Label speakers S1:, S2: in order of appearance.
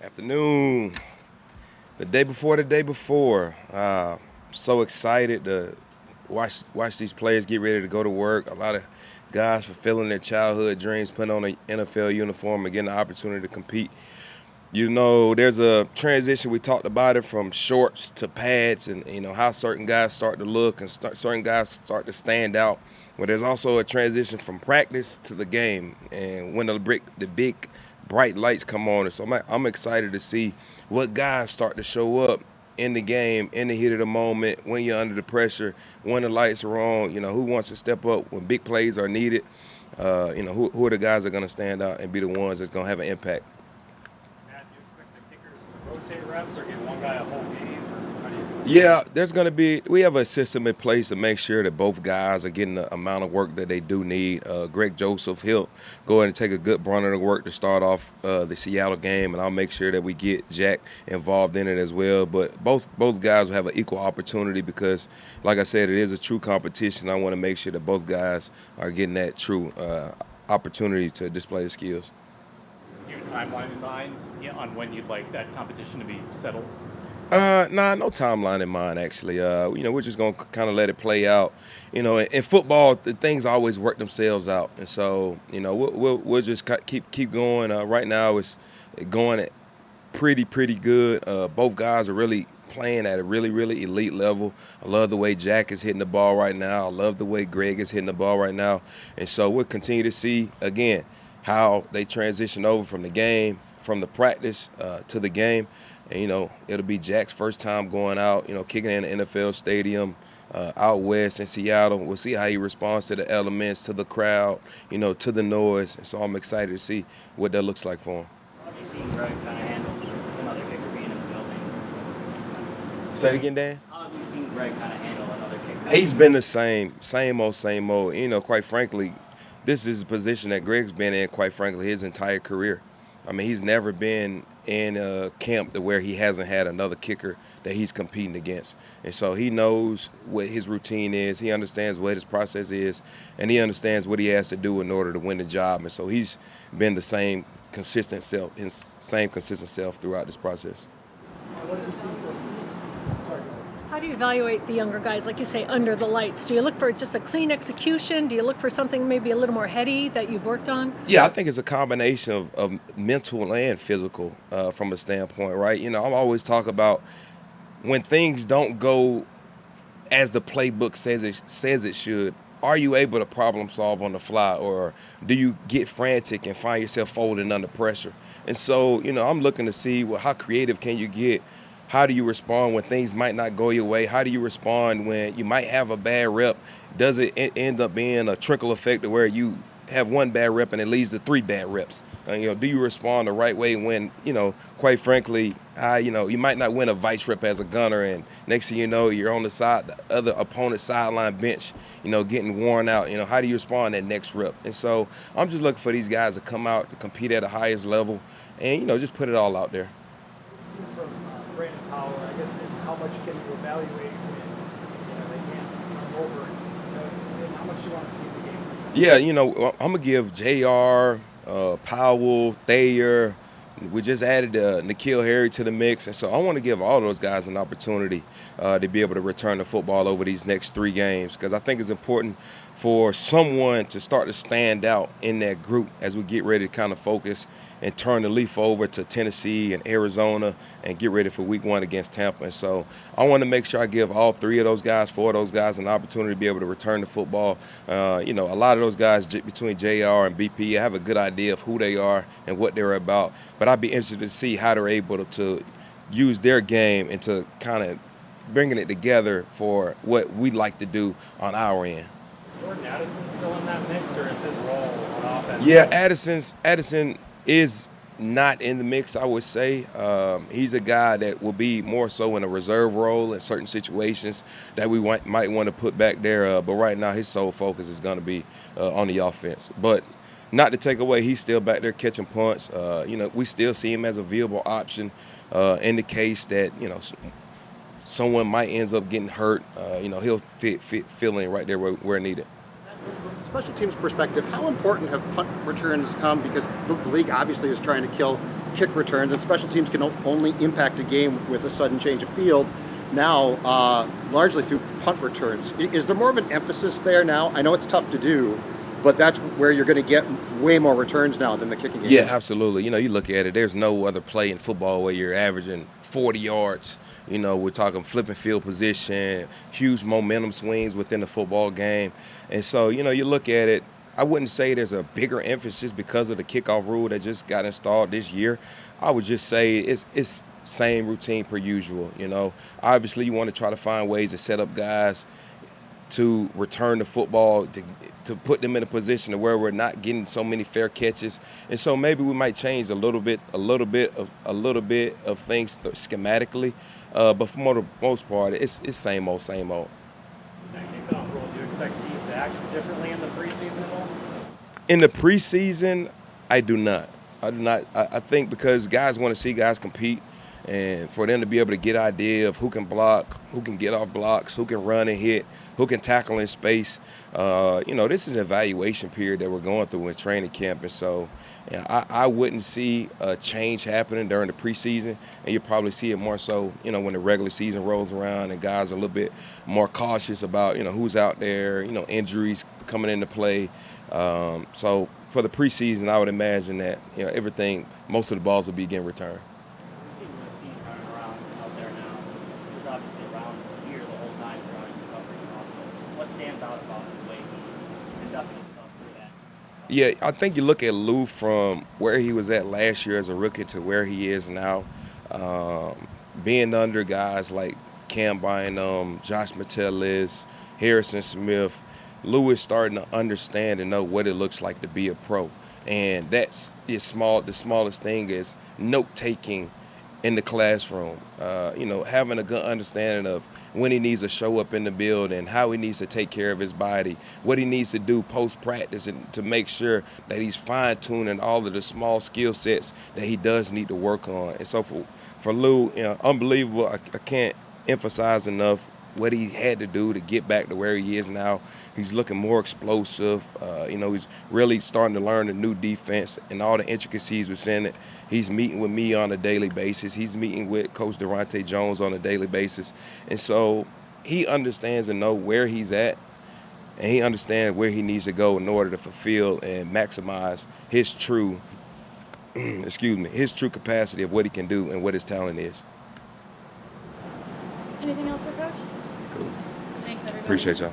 S1: Afternoon. The day before. So excited to watch these players get ready to go to work. A lot of guys fulfilling their childhood dreams, putting on an NFL uniform and getting the opportunity to compete. There's a transition. We talked about it from shorts to pads, and how certain guys start to look and certain guys start to stand out. But there's also a transition from practice to the game, and when the big bright lights come on, and so I'm excited to see what guys start to show up in the game, in the heat of the moment, when you're under the pressure, when the lights are on. Who wants to step up when big plays are needed. Who are the guys that are going to stand out and be the ones that's going to have an impact.
S2: Matt, do you expect the kickers to rotate reps or give one guy a whole game? Or how do you see it?
S1: Yeah, we have a system in place to make sure that both guys are getting the amount of work that they do need. Greg Joseph, he'll go ahead and take a good brunt of the work to start off the Seattle game, and I'll make sure that we get Jack involved in it as well. But both guys will have an equal opportunity because, like I said, it is a true competition. I want to make sure that both guys are getting that true opportunity to display their skills.
S2: Do you have a timeline in mind on when you'd like that competition to be settled?
S1: Nah, no timeline in mind actually. We're just gonna kind of let it play out. In football, the things always work themselves out, and so we'll just keep going. Right now, it's going at pretty good. Both guys are really playing at a really elite level. I love the way Jack is hitting the ball right now. I love the way Greg is hitting the ball right now, and so we'll continue to see again how they transition over from the game, from the practice to the game. And, it'll be Jack's first time going out, kicking in an NFL stadium out west in Seattle. We'll see how he responds to the elements, to the crowd, to the noise. And so I'm excited to see what that looks like for him.
S3: How have you seen Greg kind of handle another kicker being in the building?
S1: Say it again, Dan?
S3: How have you seen Greg kind of handle another kicker?
S1: He's been the same old. Quite frankly, this is a position that Greg's been in, quite frankly, his entire career. I mean, he's never been in a camp to where he hasn't had another kicker that he's competing against. And so he knows what his routine is. He understands what his process is, and he understands what he has to do in order to win the job. And so he's been the same consistent self, throughout this process.
S4: What have you seen from? Sorry.
S5: How do you evaluate the younger guys, like you say, under the lights? Do you look for just a clean execution? Do you look for something maybe a little more heady that you've worked on?
S1: Yeah, I think it's a combination of mental and physical from a standpoint, right? I'm always talk about when things don't go as the playbook says it should. Are you able to problem solve on the fly, or do you get frantic and find yourself folding under pressure? And so, I'm looking to see, well, how creative can you get? How do you respond when things might not go your way? How do you respond when you might have a bad rep? Does it end up being a trickle effect to where you have one bad rep and it leads to three bad reps? Do you respond the right way when, quite frankly, you might not win a vice rep as a gunner, and next thing you know, you're on the other opponent's sideline bench, getting worn out. How do you respond that next rep? And so I'm just looking for these guys to come out to compete at the highest level and, just put it all out there.
S4: We've seen from Brandon Powell, I guess, and how much can you evaluate when they can't turn over, and how much you want to see in the game?
S1: Yeah, I'm going to give JR, Powell, Thayer. We just added N'Keal Harry to the mix, and so I want to give all those guys an opportunity to be able to return the football over these next 3 games, because I think it's important for someone to start to stand out in that group as we get ready to kind of focus and turn the leaf over to Tennessee and Arizona and get ready for week 1 against Tampa. And so I want to make sure I give all 3 of those guys, 4 of those guys an opportunity to be able to return the football. A lot of those guys between JR and BP, I have a good idea of who they are and what they're about. But I'd be interested to see how they're able to use their game and to kind of bringing it together for what we like to do on our end.
S2: Is Jordan Addison still in that mix, or is his role on offense?
S1: Yeah, Addison is not in the mix, I would say. He's a guy that will be more so in a reserve role in certain situations that we might want to put back there. But right now, his sole focus is going to be on the offense. But not to take away, he's still back there catching punts. We still see him as a viable option in the case that, someone might ends up getting hurt. He'll fill in right there where needed.
S6: special teams perspective, how important have punt returns come? Because the league obviously is trying to kill kick returns, and special teams can only impact a game with a sudden change of field now, largely through punt returns. Is there more of an emphasis there now? I know it's tough to do, but that's where you're going to get way more returns now than the kicking game.
S1: Yeah, absolutely. You know, you look at it, there's no other play in football where you're averaging 40 yards. You know, we're talking flipping field position, huge momentum swings within the football game. And so, you know, you look at it, I wouldn't say there's a bigger emphasis because of the kickoff rule that just got installed this year. I would just say it's same routine per usual. You know, obviously you want to try to find ways to set up guys to return the football, to put them in a position to where we're not getting so many fair catches. And so maybe we might change a little bit of things schematically, but for the most part, it's same old, same old.
S2: That kickoff rule, do you expect teams to act differently in the preseason at all?
S1: In the preseason, I do not. I think because guys want to see guys compete, and for them to be able to get an idea of who can block, who can get off blocks, who can run and hit, who can tackle in space. You know, this is an evaluation period that we're going through in training camp, and so you know, I wouldn't see a change happening during the preseason, and you'll probably see it more so, you know, when the regular season rolls around and guys are a little bit more cautious about, you know, who's out there, you know, injuries coming into play. So for the preseason, I would imagine that, you know, most of the balls will be getting returned.
S3: We've seen Racine running around out there now. He was obviously around here the whole time for our recovery process. What stands out about the way he conducted himself through that?
S1: Yeah, I think you look at Lou from where he was at last year as a rookie to where he is now, being under guys like Cam Bynum, Josh Metellus, Harrison Smith. Lou is starting to understand and know what it looks like to be a pro. And that's the smallest thing is note-taking in the classroom. You know, having a good understanding of when he needs to show up in the building, how he needs to take care of his body, what he needs to do post-practice, and to make sure that he's fine-tuning all of the small skill sets that he does need to work on. And so for Lou, you know, unbelievable. I can't emphasize enough what he had to do to get back to where he is now. He's looking more explosive. You know, he's really starting to learn the new defense and all the intricacies within it. He's meeting with me on a daily basis. He's meeting with Coach Durante Jones on a daily basis. And so he understands and knows where he's at, and he understands where he needs to go in order to fulfill and maximize his true, his true capacity of what he can do and what his talent is.
S7: Anything else for Coach?
S1: Cool.
S7: Thanks, everybody.
S1: Appreciate y'all.